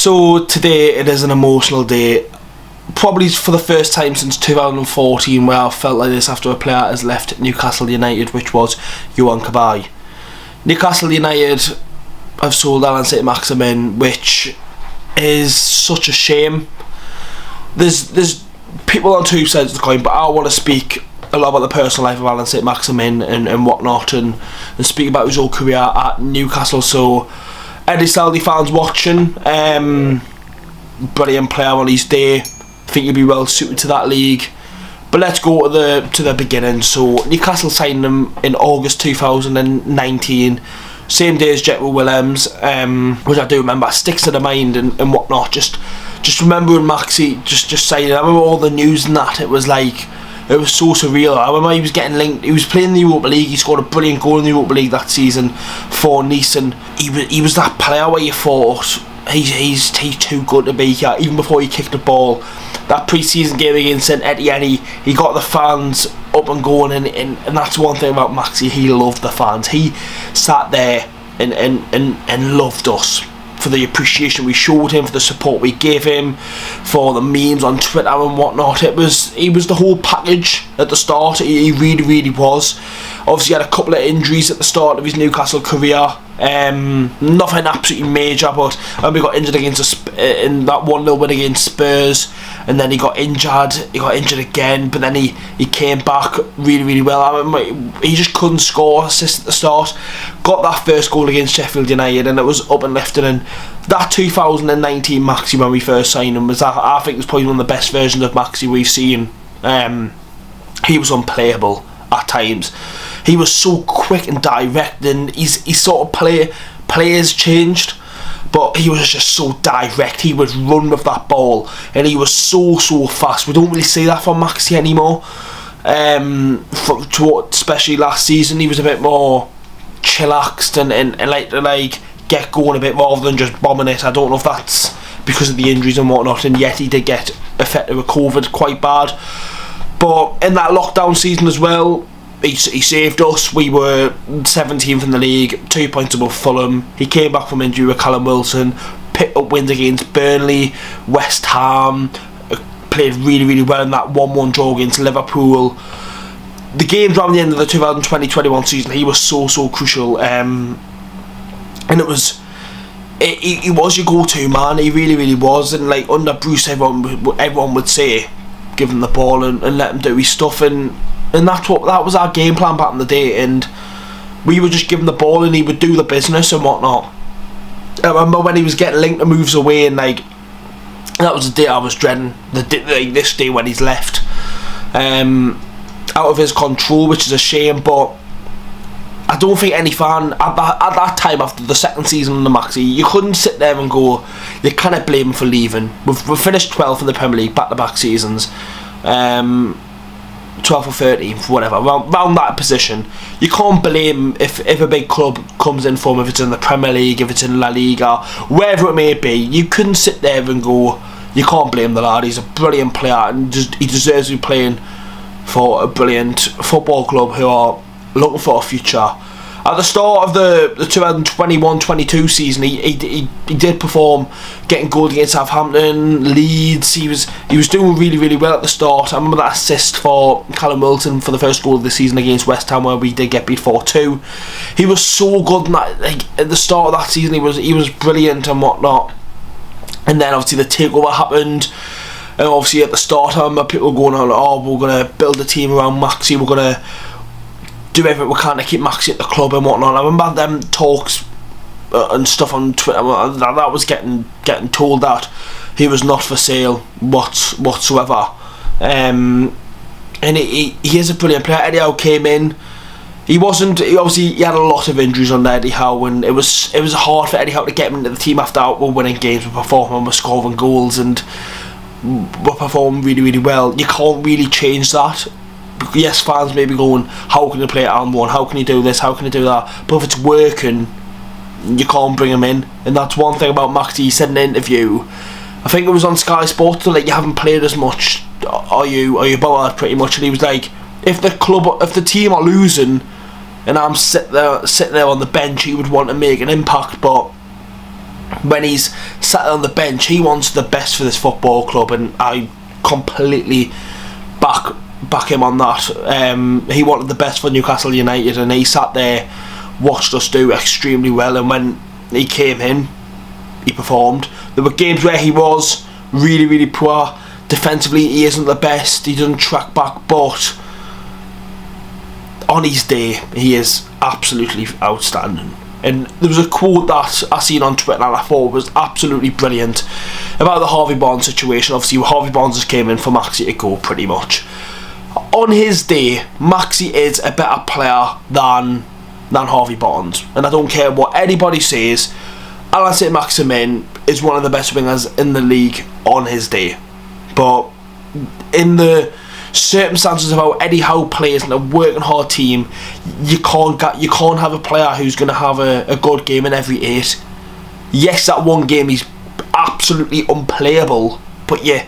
So today it is an emotional day, probably for the first time since 2014 where I felt like this after a player has left Newcastle United, which was Johan Cabaye. Newcastle United have sold Allan Saint-Maximin, which is such a shame. There's people on two sides of the coin, but I want to speak a lot about the personal life of Allan Saint-Maximin and whatnot, and speak about his whole career at Newcastle. So any Saudi fans watching, brilliant player on his day. I think he'd be well suited to that league. But let's go to the beginning. So Newcastle signed him in August 2019, same day as Jetro Willems, which I do remember, sticks to the mind and whatnot. Just remembering Maxi just signing. I remember all the news and that. It was so surreal. I remember he was getting linked. He was playing in the Europa League. He scored a brilliant goal in the Europa League that season for Nice, and he was that player where you thought he's too good to be here. Even before he kicked the ball, that pre-season game against St Etienne, he got the fans up and going, and that's one thing about Maxi. He loved the fans. He sat there and loved us for the appreciation we showed him, for the support we gave him, for the memes on Twitter and whatnot. He was the whole package at the start. He really was. Obviously, he had a couple of injuries at the start of his Newcastle career. Nothing absolutely major, but he got injured in that 1-0 win against Spurs, and then he got injured. He got injured again, but then he came back really well. I remember he just couldn't score assist at the start. Got that first goal against Sheffield United, and it was up and lifting. And that 2019 Maxi, when we first signed him, I think was probably one of the best versions of Maxi we've seen. He was unplayable at times. He was so quick and direct, and his sort of players changed, but he was just so direct. He would run with that ball, and he was so fast. We don't really see that from Maxi anymore. Especially last season, he was a bit more chillaxed and like get going a bit rather than just bombing it. I don't know if that's because of the injuries and whatnot, and yet he did get affected with COVID quite bad. But in that lockdown season as well, he saved us. We were 17th in the league, 2 points above Fulham. He came back from injury with Callum Wilson, picked up wins against Burnley, West Ham, played really well in that 1-1 draw against Liverpool. The games around the end of the 2020-21 season, he was so crucial, and he was your go-to man. He really was. And like under Bruce, everyone would say, give him the ball and let him do his stuff, and that was our game plan back in the day, and we would just give him the ball and he would do the business and whatnot. I remember when he was getting linked to moves away, and like that was the day I was dreading, this day when he's left, out of his control, which is a shame. But I don't think any fan at that time, after the second season on the Maxi, you couldn't sit there and go, you cannot blame him for leaving. We've finished 12th in the Premier League back-to-back seasons, 12th or 13th, whatever, around that position. You can't blame if a big club comes in for him, if it's in the Premier League, if it's in La Liga, wherever it may be. You couldn't sit there and go, you can't blame the lad. He's a brilliant player, and he deserves to be playing for a brilliant football club who are looking for a future. At the start of the 2021-22 season, he did perform, getting goals against Southampton, Leeds. He was doing really well at the start. I remember that assist for Callum Wilson for the first goal of the season against West Ham, where we did get beat 4-2. He was so good in that, like, at the start of that season. He was brilliant and whatnot. And then obviously the takeover happened. And obviously at the start, I remember people going on, we're going to build a team around Maxi, we're going to do everything we can to keep Maxi at the club and whatnot. I remember them talks and stuff on Twitter that was getting told that he was not for sale whatsoever. And he is a brilliant player. Eddie Howe came in. He had a lot of injuries under Eddie Howe, and it was hard for Eddie Howe to get him into the team after we're winning games, we're performing, we're scoring goals, and we're performing really well. You can't really change that. Yes, fans may be going, how can you play at Allen 1, how can you do this, how can you do that, but if it's working, you can't bring him in. And that's one thing about Maxi. He said in an interview, I think it was on Sky Sports, like, you haven't played as much, are you bothered, pretty much. And he was like, if the team are losing and I'm sitting there on the bench, he would want to make an impact. But when he's sat on the bench, he wants the best for this football club, and I completely back him on that. He wanted the best for Newcastle United, and he sat there, watched us do extremely well, and when he came in, he performed. There were games where he was really, really poor. Defensively, he isn't the best, he doesn't track back, but on his day, he is absolutely outstanding. And there was a quote that I seen on Twitter and I thought was absolutely brilliant about the Harvey Barnes situation. Obviously, Harvey Barnes just came in for Maxi to go pretty much. On his day, Maxi is a better player than Harvey Barnes. And I don't care what anybody says, Allan Saint-Maximin is one of the best wingers in the league on his day. But in the circumstances of how Eddie Howe plays in a working hard team, you can't have a player who's going to have a good game in every 8. Yes, that one game he's absolutely unplayable, but you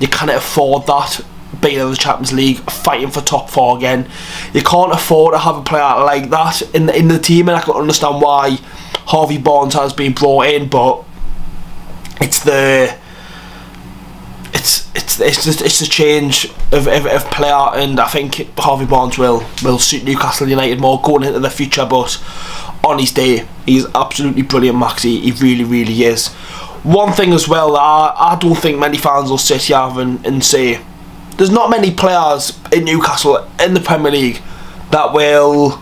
can't afford that. Being in the Champions League, fighting for top 4 again, you can't afford to have a player like that in the team. And I can understand why Harvey Barnes has been brought in, but it's the change of player, and I think Harvey Barnes will suit Newcastle United more going into the future. But on his day, he's absolutely brilliant, Maxi. He really, really is. One thing as well that I don't think many fans will sit here and say, there's not many players in Newcastle in the Premier League that will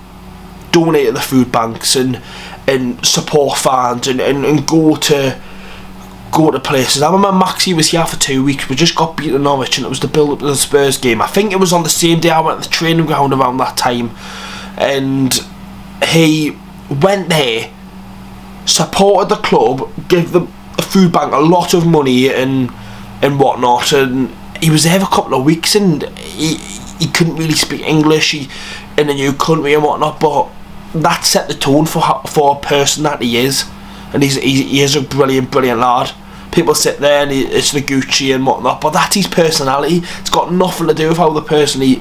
donate to the food banks and support fans and go to places. I remember Maxi was here for 2 weeks. We just got beaten Norwich, and it was the build up to the Spurs game. I think it was on the same day I went to the training ground around that time, and he went there, supported the club, gave the food bank a lot of money and whatnot, and he was there for a couple of weeks, and he couldn't really speak English, in a new country and whatnot, but that set the tone for a person that he is. And he is a brilliant lad. People sit there and it's the Gucci and whatnot, but that's his personality. It's got nothing to do with how the person he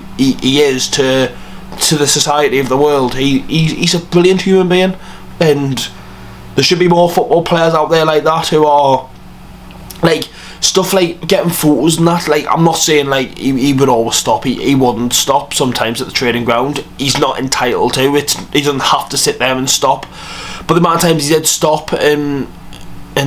is to the society of the world. He's a brilliant human being, and there should be more football players out there like that, who are like stuff like getting photos and that. Like, I'm not saying like he would always stop. He wouldn't stop sometimes at the training ground. He's not entitled to. He doesn't have to sit there and stop. But the amount of times he did stop and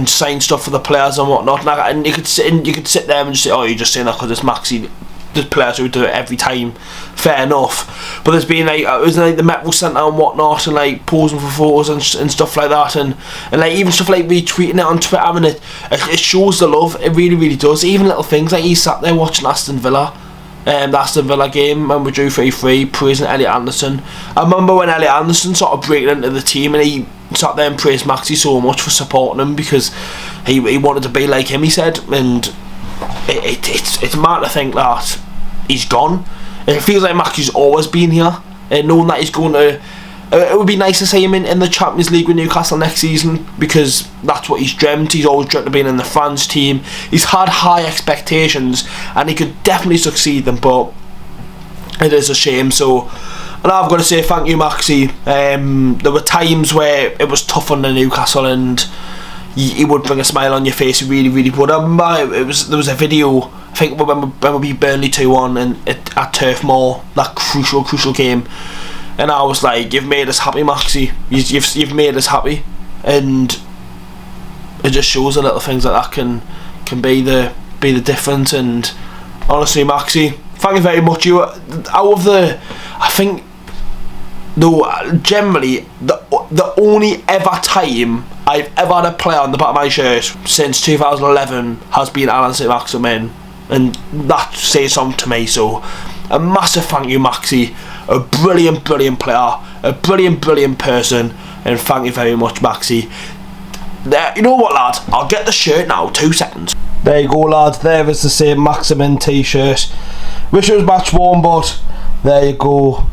sign stuff for the players and whatnot, and you could sit there and just say, oh, you're just saying that because it's Maxi. There's players who do it every time, fair enough. But there's been like, it was like the Metro Centre and whatnot, and like posing for photos and stuff like that, and like even stuff like retweeting it on Twitter, and it shows the love. It really, really does. Even little things like he sat there watching Aston Villa, the Aston Villa game, and we drew 3-3, praising Elliot Anderson. I remember when Elliot Anderson sort of breaking into the team, and he sat there and praised Maxi so much for supporting him because he wanted to be like him, he said. And it's mad to think that he's gone. It feels like Maxi's always been here, and knowing that he's going to, it would be nice to see him in the Champions League with Newcastle next season, because that's what he's dreamt. He's always dreamt of being in the France team. He's had high expectations and he could definitely succeed them, but it is a shame. So, and I've got to say thank you, Maxi. There were times where it was tough on the Newcastle, and he would bring a smile on your face. He really, really would. I remember there was a video, I think when we beat Burnley 2-1 and at Turf Moor, that crucial game, and I was like, you've made us happy, Maxi. You've made us happy. And it just shows the little things like that can be the difference. And honestly, Maxi, thank you very much. You out of the, I think, though, generally the only ever time I've ever had a player on the back of my shirt since 2011 has been Allan Saint-Maximin, and that says something to me. So a massive thank you, Maxi. A brilliant player, a brilliant person, and thank you very much, Maxi. There, you know what, lads, I'll get the shirt now, 2 seconds. There you go, lads, there is the same Maximin t-shirt. Wish it was match worn, but there you go.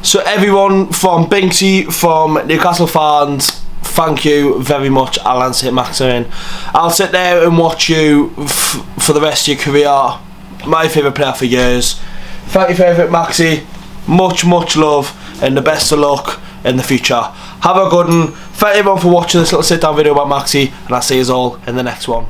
So everyone from Binksy, from Newcastle fans, thank you very much, Allan Saint-Maximin. I'll sit there and watch you for the rest of your career. My favourite player for years. Thank you, favourite Maxi. Much love and the best of luck in the future. Have a good one. Thank you everyone for watching this little sit down video about Maxi, and I'll see you all in the next one.